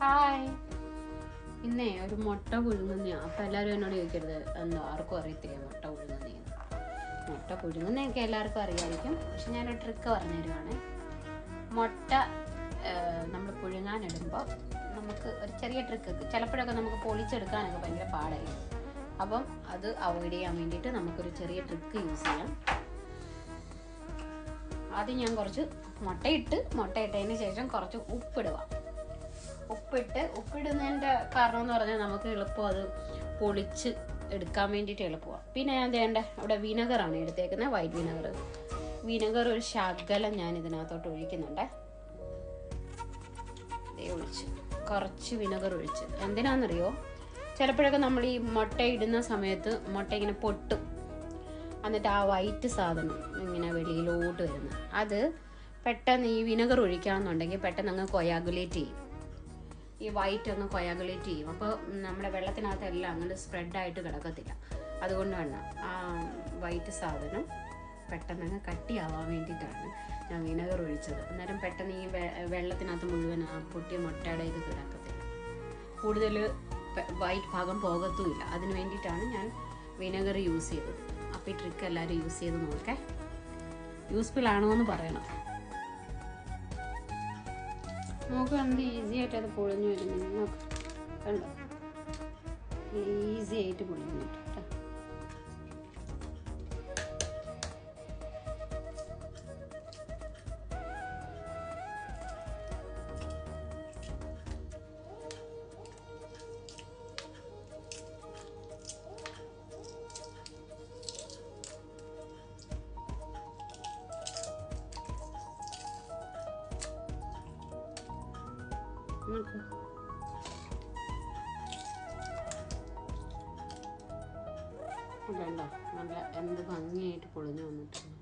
Hi. ഇന്നേ ഒരു മുട്ട പുഴുങ്ങുന്ന. അപ്പം എല്ലാവരും എന്നോട് ചോദിക്കരുത് എന്താ ആർക്കും അറിയത്തില്ല മുട്ട പുഴുങ്ങുന്നതെന്ന്. മുട്ട പുഴുങ്ങുന്നതൊക്കെ എല്ലാവർക്കും അറിയാമായിരിക്കും. പക്ഷെ ഞാനൊരു ട്രിക്ക് പറഞ്ഞു തരുവാണ്. മുട്ട നമ്മൾ പുഴുങ്ങാനിടുമ്പോൾ നമുക്ക് ഒരു ചെറിയ ട്രിക്ക്, ചിലപ്പോഴൊക്കെ നമുക്ക് പൊളിച്ചെടുക്കാനൊക്കെ ഭയങ്കര പാടായിരിക്കും. അപ്പം അത് അവോയ്ഡ് ചെയ്യാൻ വേണ്ടിയിട്ട് നമുക്കൊരു ചെറിയ ട്രിക്ക് യൂസ് ചെയ്യാം. ആദ്യം ഞാൻ കുറച്ച് മുട്ടയിട്ടതിന് ശേഷം കുറച്ച് ഉപ്പിടുക. ഉപ്പിടുന്നതിൻ്റെ കാരണം എന്ന് പറഞ്ഞാൽ നമുക്ക് എളുപ്പം അത് പൊളിച്ച് എടുക്കാൻ വേണ്ടിയിട്ട് എളുപ്പമാണ്. പിന്നെ ഞാൻ ഇവിടെ വിനെഗറാണ് എടുത്തേക്കുന്നത്, വൈറ്റ് വിനെഗർ ഒരു ശകലം ഞാൻ ഇതിനകത്തോട്ട് ഒഴിക്കുന്നുണ്ട്. കുറച്ച് വിനെഗർ ഒഴിച്ച് എന്തിനാണെന്നറിയോ, ചിലപ്പോഴൊക്കെ നമ്മൾ ഈ മുട്ട ഇടുന്ന സമയത്ത് മുട്ട ഇങ്ങനെ പൊട്ടും, എന്നിട്ട് ആ വൈറ്റ് സാധനം ഇങ്ങനെ വെളിയിലോട്ട് വരുന്നത്, അത് പെട്ടെന്ന് ഈ വിനെഗർ ഒഴിക്കുകയാണെന്നുണ്ടെങ്കിൽ പെട്ടെന്ന് അങ്ങ് കൊയാഗുലേറ്റ് ചെയ്യും. ഈ വൈറ്റ് ഒന്ന് കൊയാഗുലേറ്റ് ചെയ്യും. അപ്പോൾ നമ്മുടെ വെള്ളത്തിനകത്തെല്ലാം അങ്ങനെ സ്പ്രെഡായിട്ട് കിടക്കത്തില്ല. അതുകൊണ്ട് വേണം ആ വൈറ്റ് സാധനം പെട്ടെന്ന് അങ്ങ് കട്ടിയാവാൻ വേണ്ടിയിട്ടാണ് ഞാൻ വിനെഗർ ഒഴിച്ചത്. അന്നേരം പെട്ടെന്ന് ഈ വെള്ളത്തിനകത്ത് മുഴുവൻ ആ പൊട്ടിയ മുട്ടയുടെ ഇത് കിടക്കത്തില്ല, കൂടുതൽ വൈറ്റ് ഭാഗം പോകത്തുമില്ല. അതിന് വേണ്ടിയിട്ടാണ് ഞാൻ വിനെഗർ യൂസ് ചെയ്തത്. അപ്പോൾ ഈ ട്രിക്ക് എല്ലാവരും യൂസ് ചെയ്ത് നോക്കേ. യൂസ്ഫുൾ ആണോ എന്ന് പറയണം. നമുക്ക് എന്ത് ഈസി ആയിട്ട് അത് പൊളിഞ്ഞു വരുന്നു. നോക്ക്, കണ്ടോ, ഈസി ആയിട്ട് പൊളിഞ്ഞു കേട്ടോ. കണ്ടോ, നല്ല എന്ത് ഭംഗിയായിട്ട് പൊളിഞ്ഞു വന്നിട്ടുണ്ട്.